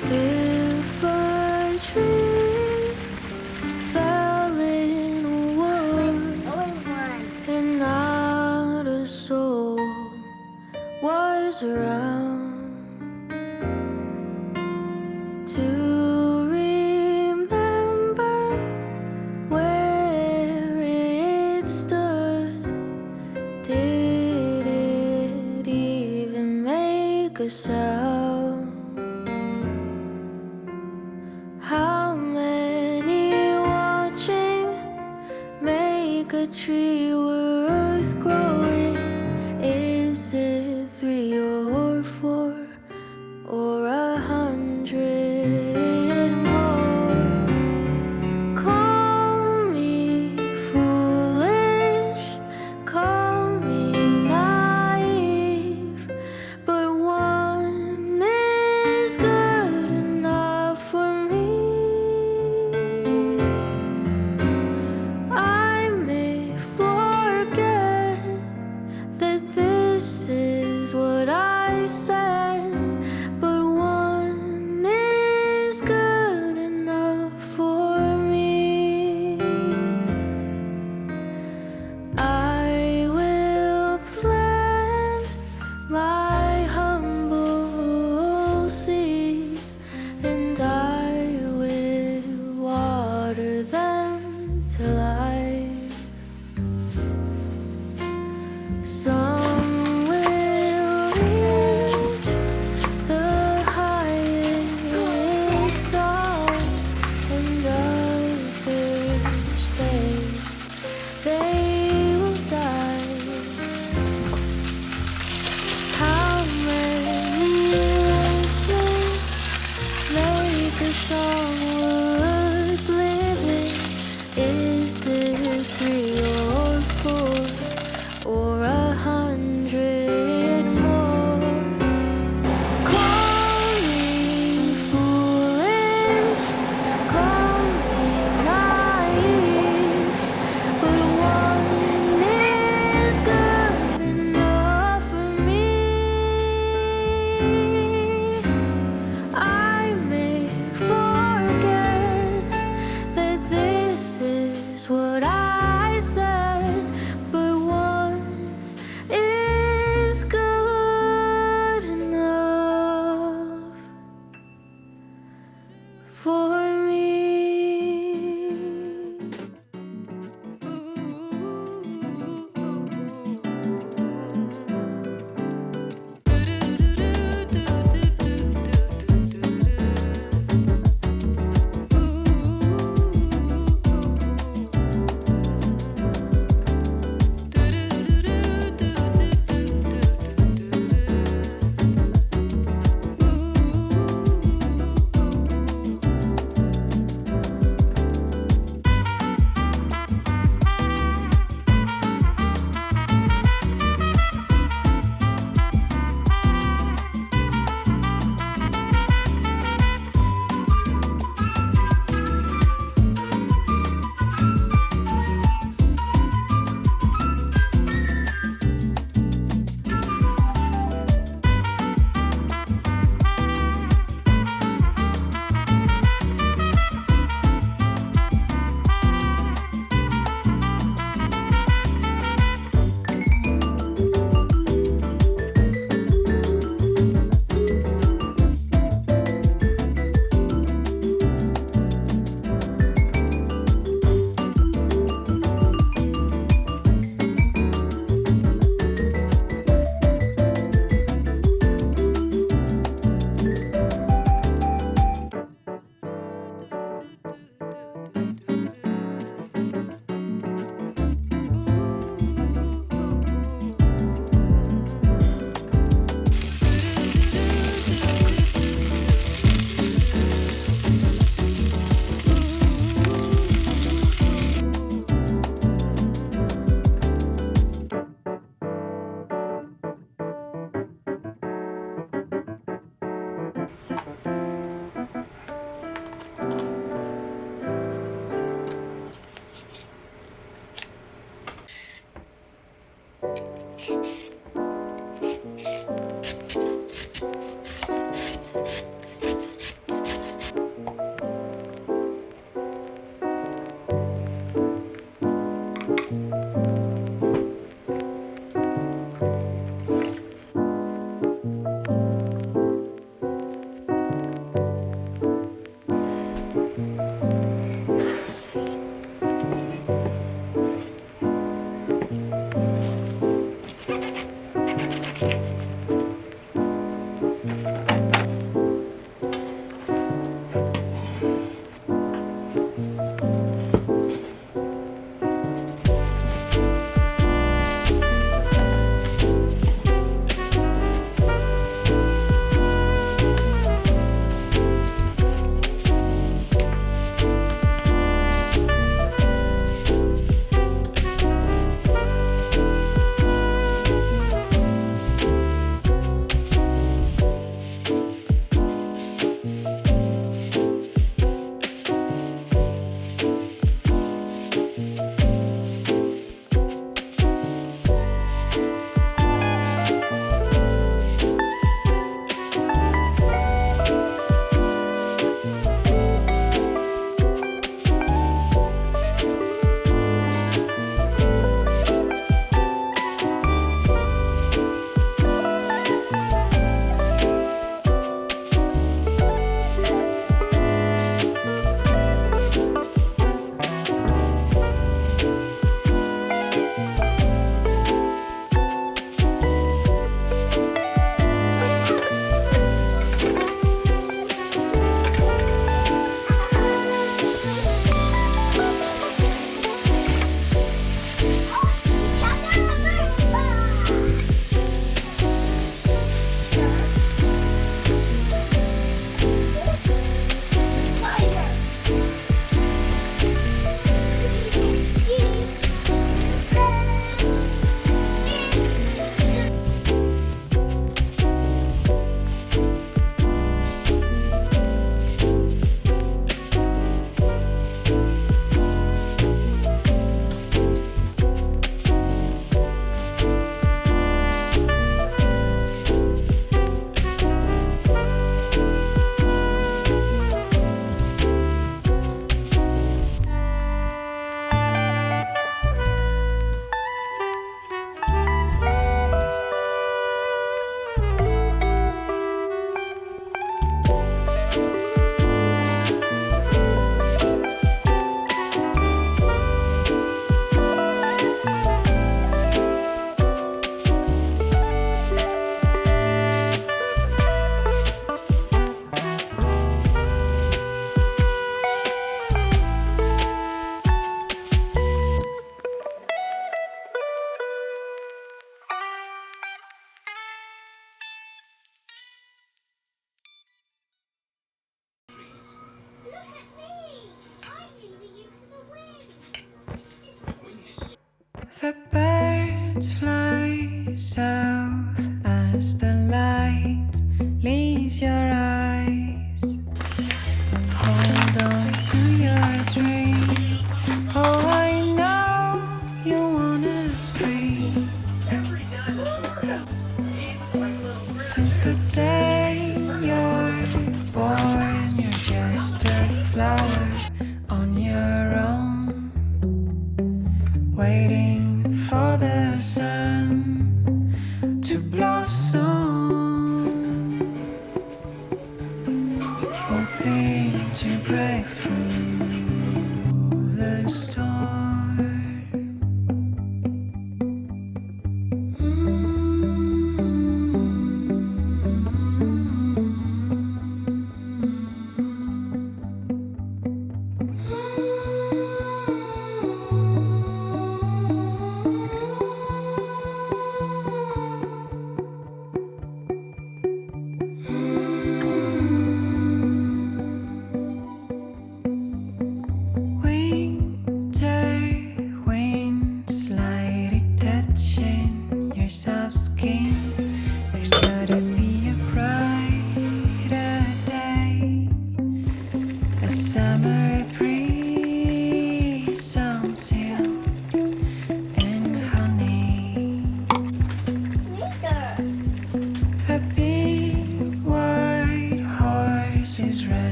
If a tree fell in a wood and not a soul was around to remember where it stood, did it even make a sound? How many watching make a tree worth growing? Is it 3 or 4 or 100 more? Call me foolish, call me naive, but one is good enough for me. I may forget that this is what I said, but one is good enough for me. I will plant my humble seeds, and I will water them to life. Some will reach the highest star, and others they will die. How many listeners make a song worth living? Is it 3 or 4 or 100 more? Call me foolish, call me naive, but one is good enough for me. I may forget that this is what I said, but one is good enough for me. hoping to break through the storm.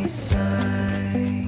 Side.